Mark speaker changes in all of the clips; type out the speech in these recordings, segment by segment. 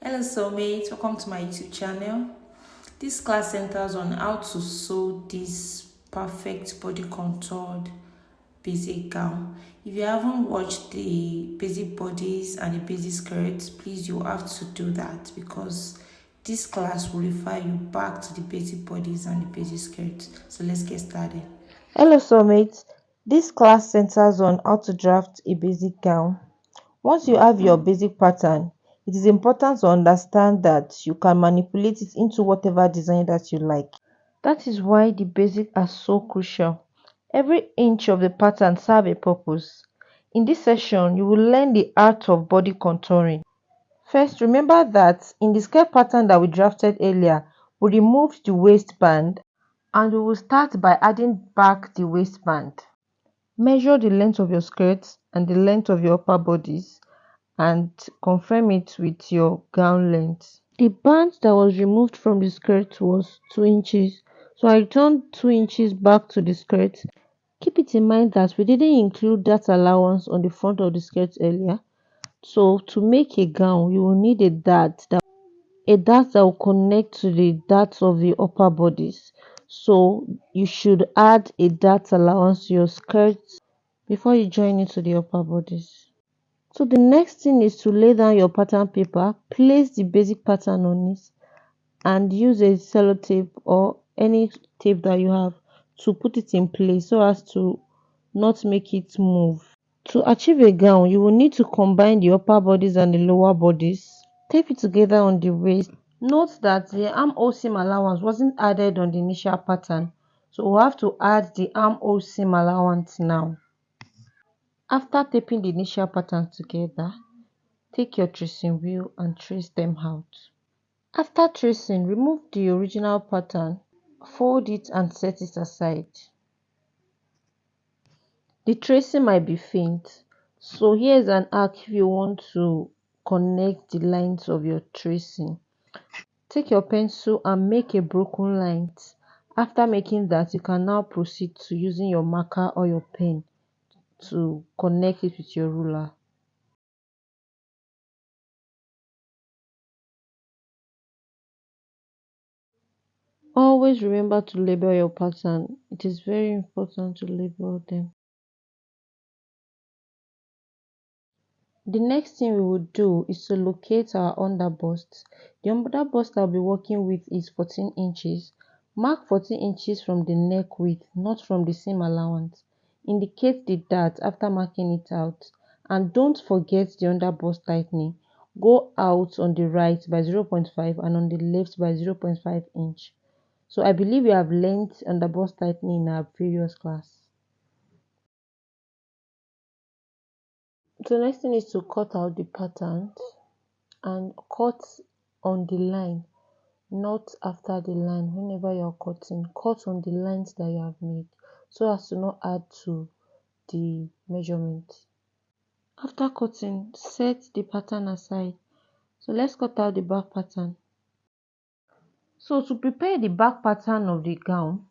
Speaker 1: Hello soulmates, welcome to my YouTube channel. This class centers on how to sew this perfect body contoured basic gown. If you haven't watched the basic bodies and the basic skirts, please you have to do that because this class will refer you back to the basic bodies and the basic skirts. So let's get started.
Speaker 2: Hello soulmates, this class centers on how to draft a basic gown. Once you have your basic pattern, it is important to understand that you can manipulate it into whatever design that you like. That is why the basics are so crucial. Every inch of the pattern serves a purpose. In this session, you will learn the art of body contouring. First, remember that in the skirt pattern that we drafted earlier, we removed the waistband and we will start by adding back the waistband. Measure the length of your skirt and the length of your upper bodies and confirm it with your gown length. The band that was removed from the skirt was 2 inches, so I returned 2 inches back to the skirt. Keep it in mind that we didn't include that allowance on the front of the skirt earlier. So to make a gown, you will need a dart that will connect to the darts of the upper bodies. So you should add a dart allowance to your skirt before you join it to the upper bodies. So the next thing is to lay down your pattern paper, place the basic pattern on it and use a sellotape or any tape that you have to put it in place so as to not make it move. To achieve a gown, you will need to combine the upper bodies and the lower bodies. Tape it together on the waist. Note that the armhole seam allowance wasn't added on the initial pattern, so we'll have to add the armhole seam allowance now. After taping the initial pattern together, take your tracing wheel and trace them out. After tracing, remove the original pattern, fold it and set it aside. The tracing might be faint, so here's an arc if you want to connect the lines of your tracing. Take your pencil and make a broken line. After making that, you can now proceed to using your marker or your pen to connect it with your ruler. Always remember to label your pattern. It is very important to label them. The next thing we will do is to locate our underbust. The underbust I'll be working with is 14 inches. Mark 14 inches from the neck width, not from the seam allowance. Indicate the dart after marking it out. And don't forget the underbust tightening. Go out on the right by 0.5 and on the left by 0.5 inch. So I believe we have learned underbust tightening in our previous class. So the next thing is to cut out the patterns and cut on the line, not after the line. Whenever you're cutting, cut on the lines that you have made so as to not add to the measurement. After cutting, set the pattern aside. So let's cut out the back pattern. So to prepare the back pattern of the gown,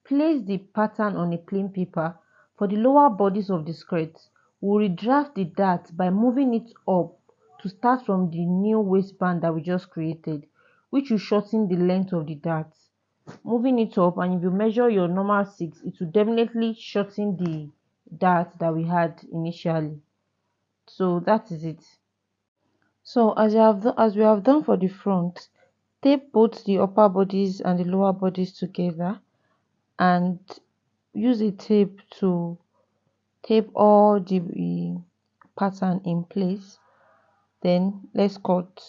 Speaker 2: place the pattern on a plain paper. For the lower bodies of the skirt, we'll redraft the dart by moving it up to start from the new waistband that we just created, which will shorten the length of the dart. Moving it up, and if you measure your normal 6, it will definitely shorten the dart that we had initially. So that is it. So as we have done for the front, tape both the upper bodies and the lower bodies together and use a tape to tape all the pattern in place. Then let's cut.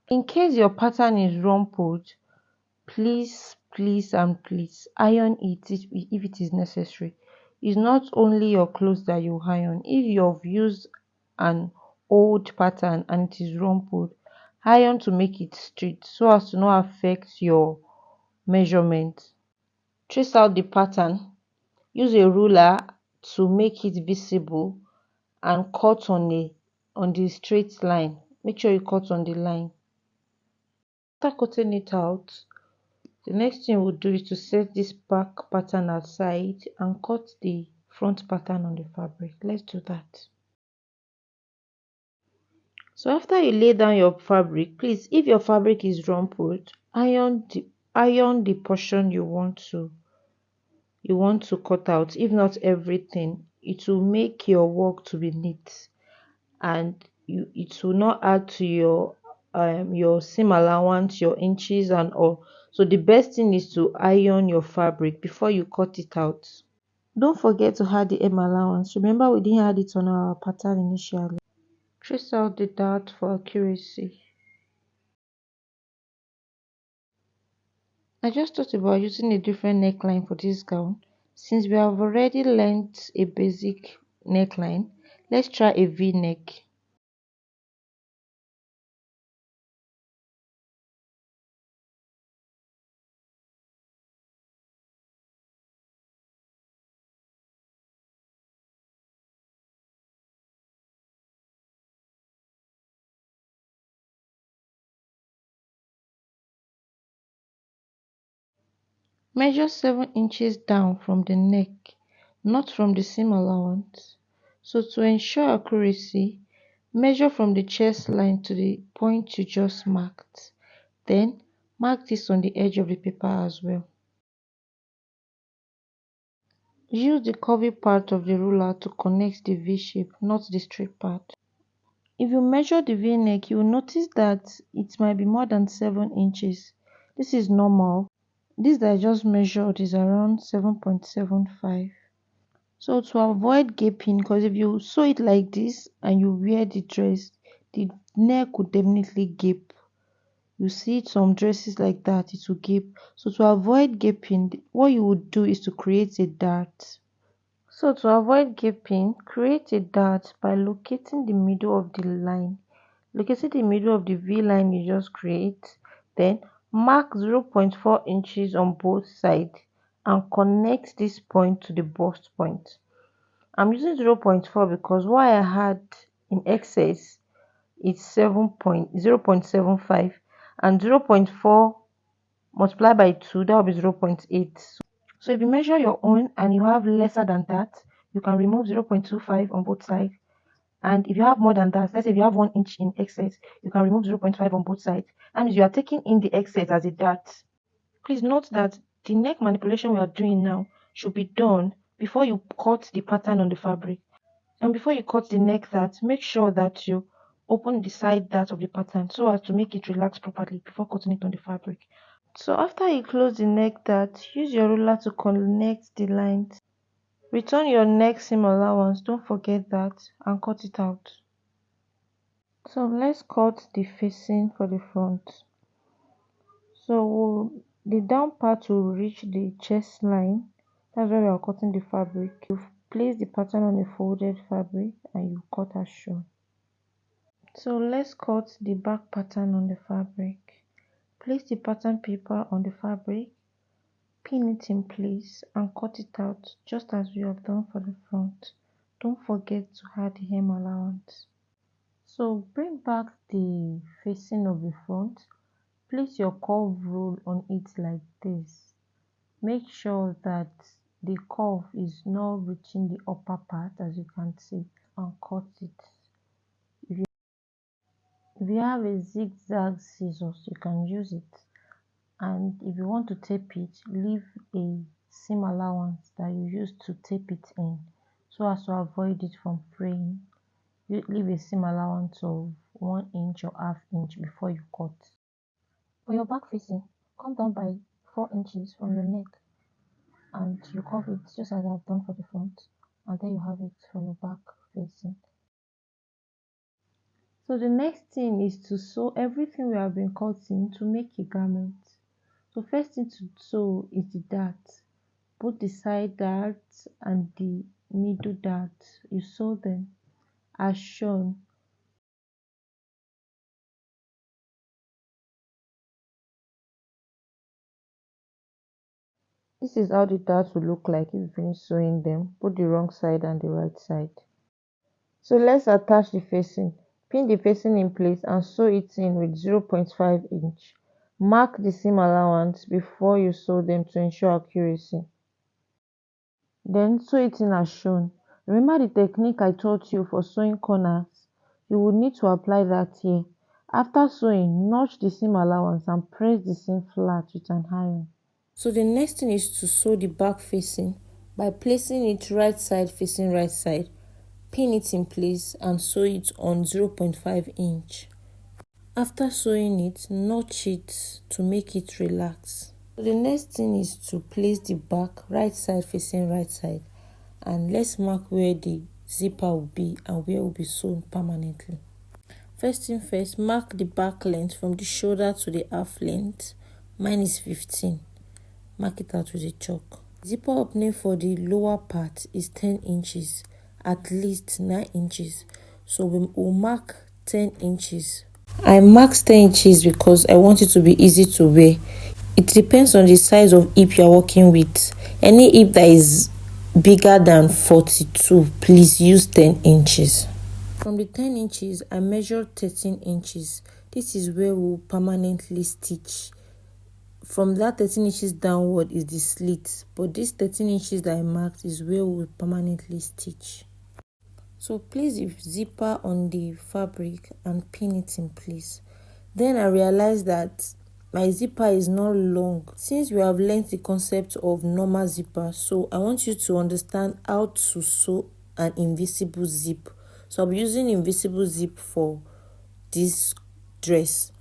Speaker 2: In case your pattern is rumpled, please iron it if it is necessary. It's not only your clothes that you iron. If you've used an old pattern and it is rumpled, iron to make it straight so as to not affect your measurement. Trace out the pattern. Use a ruler to make it visible and cut on the straight line. Make sure you cut on the line. After cutting it out, the next thing we'll do is to set this back pattern aside and cut the front pattern on the fabric. Let's do that. So after you lay down your fabric, please, if your fabric is rumpled, iron the portion you want to cut out. If not everything, it will make your work to be neat, and it will not add to your seam allowance, your inches and all. So the best thing is to iron your fabric before you cut it out. Don't forget to add the hem allowance. Remember, we didn't add it on our pattern initially. Trace out the dart for accuracy. I just thought about using a different neckline for this gown. Since we have already learnt a basic neckline, let's try a V-neck. Measure 7 inches down from the neck, not from the seam allowance. So to ensure accuracy, measure from the chest line to the point you just marked. Then mark this on the edge of the paper as well. Use the curvy part of the ruler to connect the V shape, not the straight part. If you measure the V-neck, you will notice that it might be more than 7 inches. This is normal. This that I just measured is around 7.75. So to avoid gaping, because if you sew it like this and you wear the dress, the neck would definitely gape. You see some dresses like that, it will gape. So to avoid gaping, what you would do is to create a dart. So to avoid gaping, create a dart by locating the middle of the line. Locating the middle of the V line you just create, then mark 0.4 inches on both sides and connect this point to the bust point. I'm using 0.4 because what I had in excess is 0.75, and 0.4 multiplied by 2, that will be 0.8. So if you measure your own and you have lesser than that, you can remove 0.25 on both sides. And if you have more than that, let's say if you have 1 inch in excess, you can remove 0.5 on both sides. That means you are taking in the excess as a dart. Please note that the neck manipulation we are doing now should be done before you cut the pattern on the fabric. And before you cut the neck dart, make sure that you open the side dart of the pattern so as to make it relax properly before cutting it on the fabric. So after you close the neck dart, use your ruler to connect the lines. Return your neck seam allowance, don't forget that, and cut it out. So let's cut the facing for the front. So the down part will reach the chest line. That's where we are cutting the fabric. You place the pattern on a folded fabric and you cut as shown. So let's cut the back pattern on the fabric. Place the pattern paper on the fabric, pin it in place and cut it out just as we have done for the front. Don't forget to add the hem allowance. So bring back the facing of the front. Place your curve rule on it like this. Make sure that the curve is not reaching the upper part, as you can see, and cut it. If you have a zigzag scissors, you can use it. And if you want to tape it, leave a seam allowance that you use to tape it in so as to avoid it from fraying. You leave a seam allowance of 1 inch or half inch before you cut. For your back facing, come down by 4 inches from your neck and you curve it just as I've done for the front, and then you have it for your back facing. So the next thing is to sew everything we have been cutting to make a garment. So first thing to sew is the dart. Both the side dart and the middle dart, you sew them as shown. This is how the darts will look like if you finish sewing them, both the wrong side and the right side. So let's attach the facing. Pin the facing in place and sew it in with 0.5 inch. Mark the seam allowance before you sew them to ensure accuracy. Then sew it in as shown. Remember the technique I taught you for sewing corners. You will need to apply that here. After sewing, notch the seam allowance and press the seam flat with an iron.
Speaker 1: So the next thing is to sew the back facing by placing it right side facing right side. Pin it in place and sew it on 0.5 inch. After sewing it, notch it to make it relax. So the next thing is to place the back right side facing right side, and let's mark where the zipper will be and where it will be sewn permanently. First thing first, mark the back length from the shoulder to the half length. Mine is 15. Mark it out with a chalk. Zipper opening for the lower part is 10 inches, at least 9 inches. So we will mark 10 inches. I marked 10 inches because I want it to be easy to wear. It depends on the size of hip you're working with. Any hip that is bigger than 42, please use 10 inches. From the 10 inches, I measured 13 inches. This is where we'll permanently stitch. From that 13 inches downward is the slit, but this 13 inches that I marked is where we'll permanently stitch. So place the zipper on the fabric and pin it in place. Then I realized that my zipper is not long. Since we have learned the concept of normal zipper, so I want you to understand how to sew an invisible zip. So I'll be using invisible zip for this dress.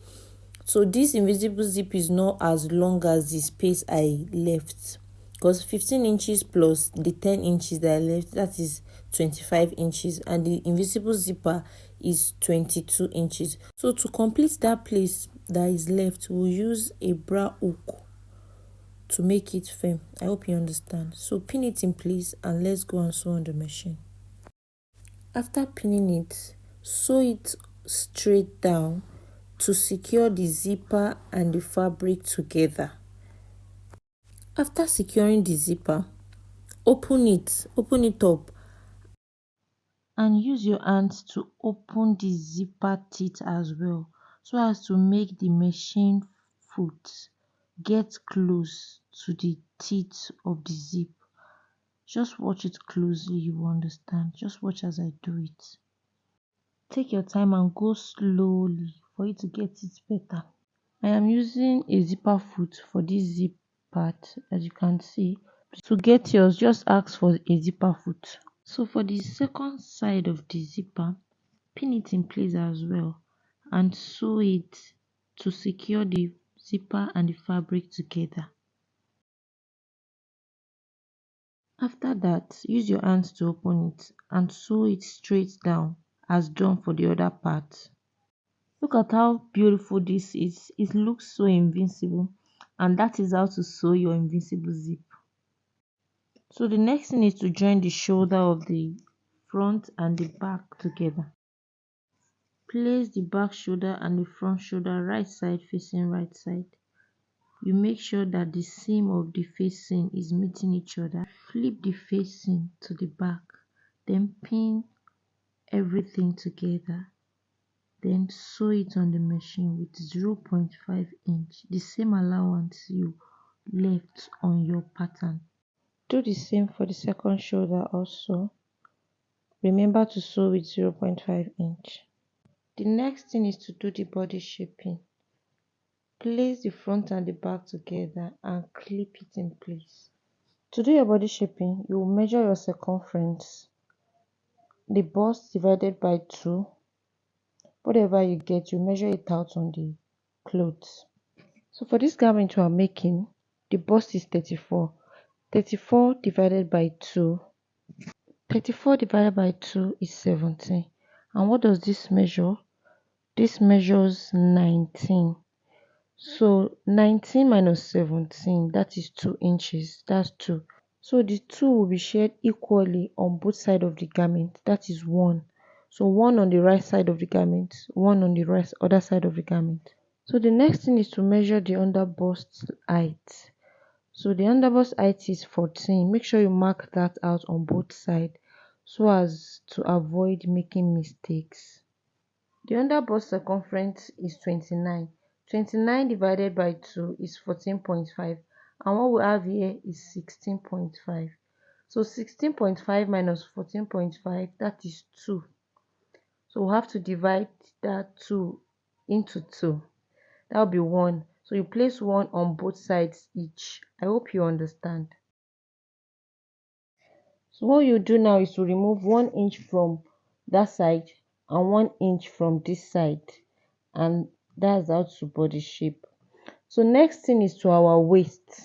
Speaker 1: So this invisible zip is not as long as the space I left, because 15 inches plus the 10 inches that I left, that is 25 inches, and the invisible zipper is 22 inches. So to complete that place that is left, we'll use a bra hook to make it firm. I hope you understand. So pin it in place and let's go and sew on the machine. After pinning it, sew it straight down to secure the zipper and the fabric together. After securing the zipper, open it up
Speaker 2: And use your hands to open the zipper teeth as well, so as to make the machine foot get close to the teeth of the zip. Just watch it closely, you will understand. Just watch as I do it. Take your time and go slowly for you to get it better. I am using a zipper foot for this zip part, as you can see. To get yours, just ask for a zipper foot. So for the second side of the zipper, pin it in place as well and sew it to secure the zipper and the fabric together. After that, use your hands to open it and sew it straight down as done for the other part. Look at how beautiful this is. It looks so invincible, and that is how to sew your invincible zip. So the next thing is to join the shoulder of the front and the back together. Place the back shoulder and the front shoulder right side facing right side. You make sure that the seam of the facing is meeting each other. Flip the facing to the back, then pin everything together. Then sew it on the machine with 0.5 inch, the same allowance you left on your pattern. Do the same for the second shoulder also. Remember to sew with 0.5 inch. The next thing is to do the body shaping. Place the front and the back together and clip it in place. To do your body shaping, you will measure your circumference, the bust divided by 2. Whatever you get, you measure it out on the clothes. So for this garment we are making, the bust is 34. 34 divided by 2. 34 divided by 2 is 17. And what does this measure? This measures 19. So 19 minus 17, that is 2 inches. That's 2. So the 2 will be shared equally on both sides of the garment. That is 1. So 1 on the right side of the garment, 1 on the other side of the garment. So the next thing is to measure the under bust height. So the under bust height is 14. Make sure you mark that out on both sides so as to avoid making mistakes. The under bust circumference is 29. 29 divided by 2 is 14.5, and what we have here is 16.5. So 16.5 minus 14.5, that is 2. So we'll have to divide that 2 into 2. That will be 1. So you place 1 on both sides each. I hope you understand. So what you do now is to remove 1 inch from that side and 1 inch from this side, and that's how to body shape. So next thing is to our waist.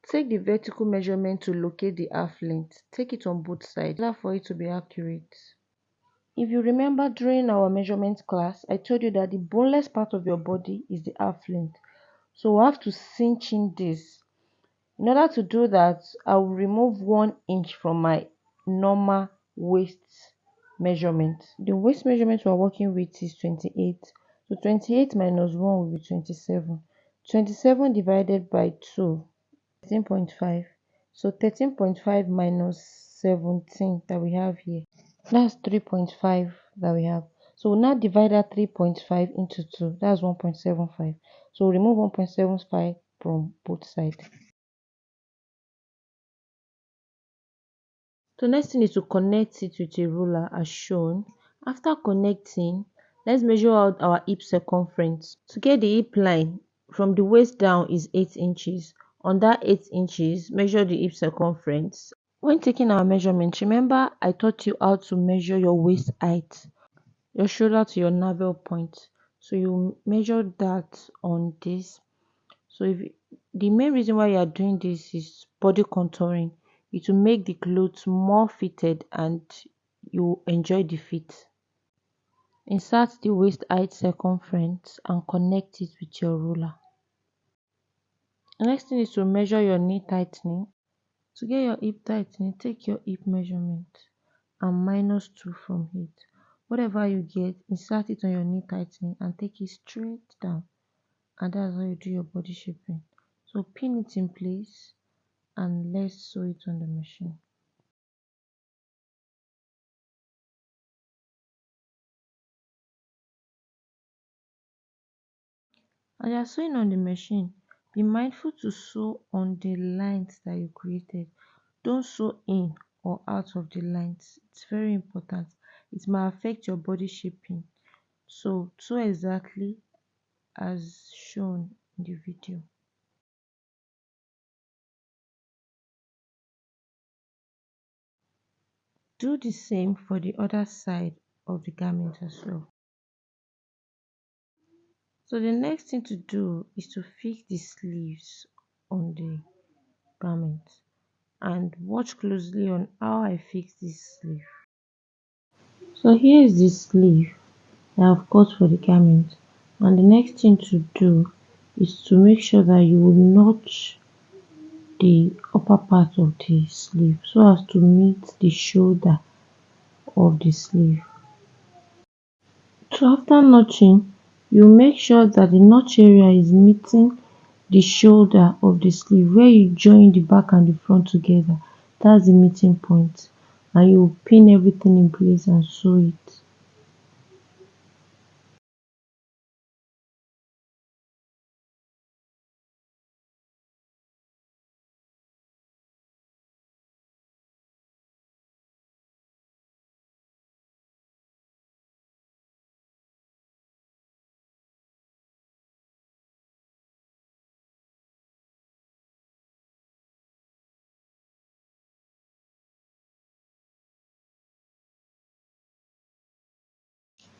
Speaker 2: Take the vertical measurement to locate the half length. Take it on both sides in order for it to be accurate. If you remember during our measurement class, I told you that the boneless part of your body is the half length. So we have to cinch in this. In order to do that, I will remove 1 inch from my normal waist measurement. The waist measurement we are working with is 28. So 28 minus 1 will be 27. 27 divided by 2, 13.5. So 13.5 minus 17 that we have here, that's 3.5 that we have. So we'll now divide that 3.5 into 2. That's 1.75. So we'll remove 1.75 from both sides. So next thing is to connect it with a ruler as shown. After connecting, let's measure out our hip circumference. To get the hip line from the waist down is 8 inches. On that 8 inches, measure the hip circumference. When taking our measurement, remember I taught you how to measure your waist height, your shoulder to your navel point. So you measure that on this. So the main reason why you are doing this is body contouring. It will make the clothes more fitted and you enjoy the fit. Insert the waist height circumference and connect it with your ruler. The next thing is to measure your knee tightening. To get your hip tightening, take your hip measurement and minus 2 from it. Whatever you get, insert it on your knee tightening and take it straight down. And that's how you do your body shaping. So pin it in place and let's sew it on the machine. As you are sewing on the machine, be mindful to sew on the lines that you created. Don't sew in or out of the lines. It's very important. It might affect your body shaping. So sew exactly as shown in the video. Do the same for the other side of the garment as well. So the next thing to do is to fix the sleeves on the garment, and watch closely on how I fix this sleeve. So here is the sleeve that I've cut for the garment, and the next thing to do is to make sure that you will notch the upper part of the sleeve so as to meet the shoulder of the sleeve. So after notching, you make sure that the notch area is meeting the shoulder of the sleeve where you join the back and the front together. That's the meeting point, and you pin everything in place and sew it.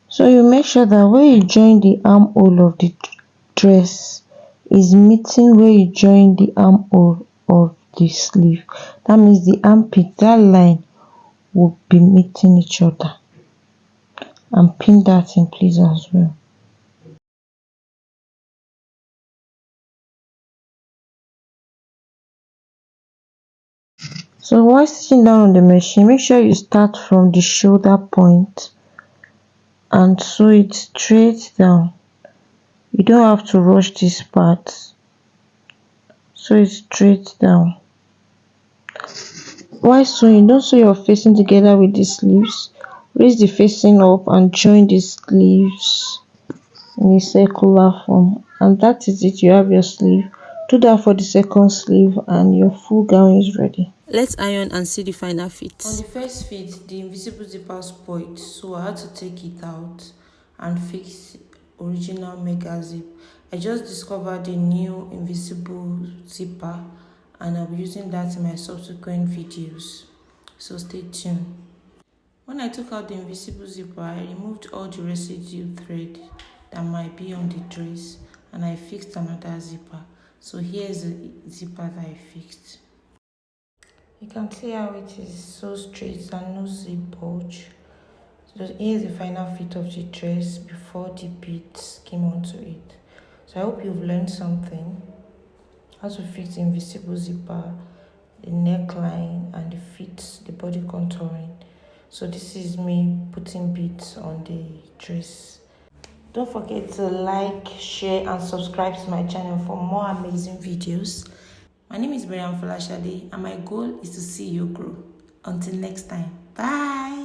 Speaker 2: So you make sure that where you join the armhole of the dress is meeting where you join the armhole of the sleeve. That means the armpit, that line will be meeting each other, and pin that in place as well. So while sitting down on the machine, make sure you start from the shoulder point and sew it straight down. You don't have to rush this part. Sew it straight down. While sewing, don't sew your facing together with the sleeves. Raise the facing up and join the sleeves in a circular form. And that is it, you have your sleeve. Do that for the second sleeve and your full gown is ready.
Speaker 1: Let's iron and see the final fit. On the first fit, the invisible zipper spoiled, so I had to take it out and fix original mega zip. I just discovered the new invisible zipper and I'll be using that in my subsequent videos. So stay tuned. When I took out the invisible zipper, I removed all the residue thread that might be on the dress and I fixed another zipper. So here's the zipper that I fixed. You can see how it is so straight and no zip bulge. So here's the final fit of the dress before the beads came onto it. So I hope you've learned something. How to fix the invisible zipper, the neckline and the fit, the body contouring. So this is me putting beads on the dress. Don't forget to like, share and subscribe to my channel for more amazing videos. My name is Brian Folashade and my goal is to see you grow. Until next time, bye.